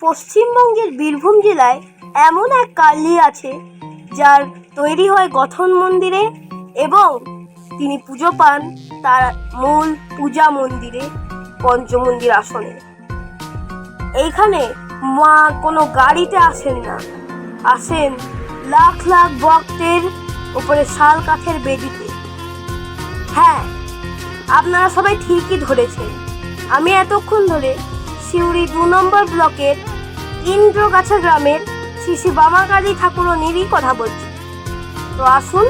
পশ্চিমবঙ্গের বীরভূম জেলায় এমন এক কালী আছে যার তৈরি হয় গঠন মন্দিরে এবং তিনি পুজো পান তার মূল পূজা মন্দিরে পঞ্চমন্দির আসনে। এইখানে মা কোনো গাড়িতে আসেন না, আসেন লাখ লাখ ভক্তের উপরে শাল কাঠের বেদিতে। হ্যাঁ, আপনারা সবাই ঠিকই ধরেছেন, আমি এতক্ষণ ধরে সিউড়ি 2 নম্বর ব্লকের ইন্দ্রগাছা গ্রামের শ্রী শ্রী বামাকালী ঠাকুরনীরই কথা বলছি। তো আসুন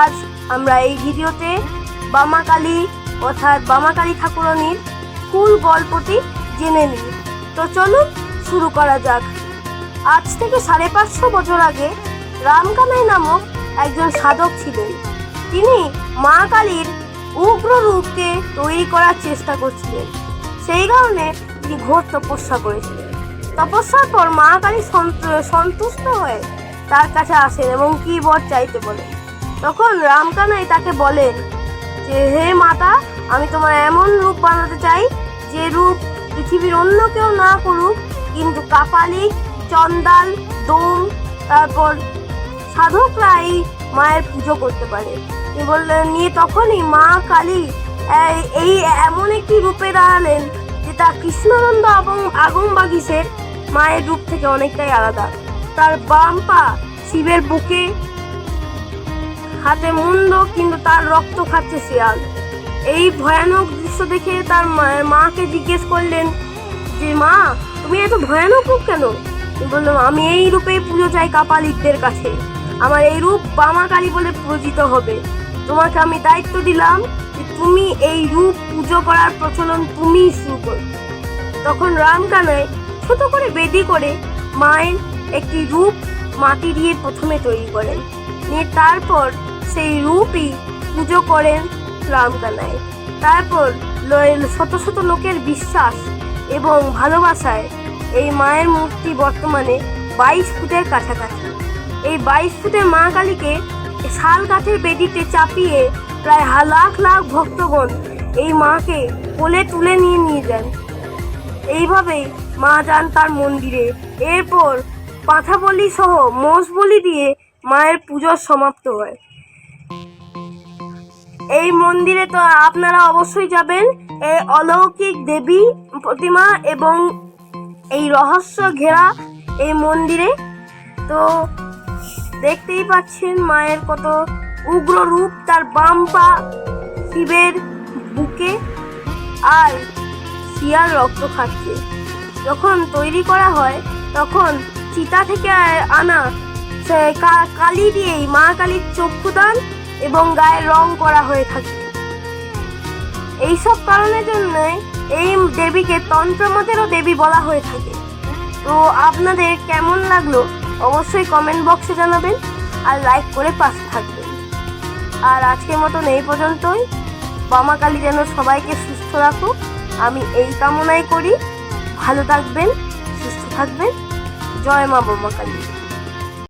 আজ আমরা এই ভিডিওতে বামাকালী অর্থাৎ বামাকালী ঠাকুরনীর ফুল গল্পটি জেনে নিই। তো চলুন শুরু করা যাক। আজ থেকে 550 বছর আগে রামকানাই নামক একজন সাধক ছিলেন। তিনি মা কালীর উগ্র রূপকে তৈরি করার চেষ্টা করছিলেন। সেই কারণে তিনি ঘোর তপস্যা করেছিলেন। তপস্যার পর মা কালী সন্তুষ্ট হয়ে তার কাছে আসেন এবং কি বর চাইতে বলেন। তখন রামকানাই তাকে বলেন যে, হে মাতা, আমি তোমার এমন রূপ বানাতে চাই যে রূপ পৃথিবীর অন্য কেউ না করুক, কিন্তু কাপালিক, চন্দাল, দোম, তারপর সাধকরা এই মায়ের পুজো করতে পারে। তিনি বললেন নিয়ে তখনই মা কালী এই এমন একটি রূপে দাঁড়ালেন যে তা কৃষ্ণানন্দ এবং আগমবাগীশের মায়ের রূপ থেকে অনেকটাই আলাদা। তার বাম পা শিবের বুকে, হাতে মুন্ড, কিন্তু তার রক্ত খাচ্ছে শিয়াল। এই ভয়ানক দৃশ্য দেখে তার মাকে জিজ্ঞেস করলেন যে, মা, তুমি এত ভয়ানক রূপ কেন? বললাম, আমি এই রূপেই পুজো চাই কাপালিকদের কাছে, আমার এই রূপ বামাকালী বলে পূজিত হবে। তোমাকে আমি দায়িত্ব দিলাম যে তুমি এই রূপ পুজো করার প্রচলন তুমি শুরু করো। তখন রামকানাই ছোট করে বেদি করে মায়ের একটি রূপ মাটি দিয়ে প্রথমে তৈরি করেন, নিয়ে তারপর সেই রূপই পুজো করেন রামকানাই। তারপর শত শত লোকের বিশ্বাস এবং ভালোবাসায় এই মায়ের মূর্তি বর্তমানে 22 ফুটের কাছাকাছি। এই 22 ফুটের মা কালীকে শাল কাঠের বেদিতে চাপিয়ে প্রায় লাখ লাখ ভক্তগণ এই মাকে কোলে তুলে নিয়ে যান। এইভাবেই মা যান তার মন্দিরে। এরপর পাঁঠা বলি সহ মোষ বলি দিয়ে মায়ের পুজো সমাপ্ত হয়। এই মন্দিরে তো আপনারা অবশ্যই যাবেন। এই অলৌকিক দেবী প্রতিমা এবং এই রহস্য ঘেরা এই মন্দিরে তো দেখতেই পাচ্ছেন মায়ের কত উগ্র রূপ। তার বাম পা শিবের বুকে আর শিয়াল রক্ত খাচ্ছে। যখন তৈরি করা হয় তখন চিতা থেকে আনা কালি দিয়েই মা কালীর চক্ষুদান এবং গায়ের রং করা হয়ে থাকে। এইসব কারণের জন্য এই দেবীকে তন্ত্রমতেরও দেবী বলা হয়ে থাকে। তো আপনাদের কেমন লাগলো অবশ্যই কমেন্ট বক্সে জানাবেন আর লাইক করে পাশে থাকবেন। আর আজকের মতন এই পর্যন্তই। বামাকালী যেন সবাইকে সুস্থ রাখুক, আমি এই কামনাই করি। ভালো থাকবেন, সুস্থ থাকবেন। জয় মা বামাকালী।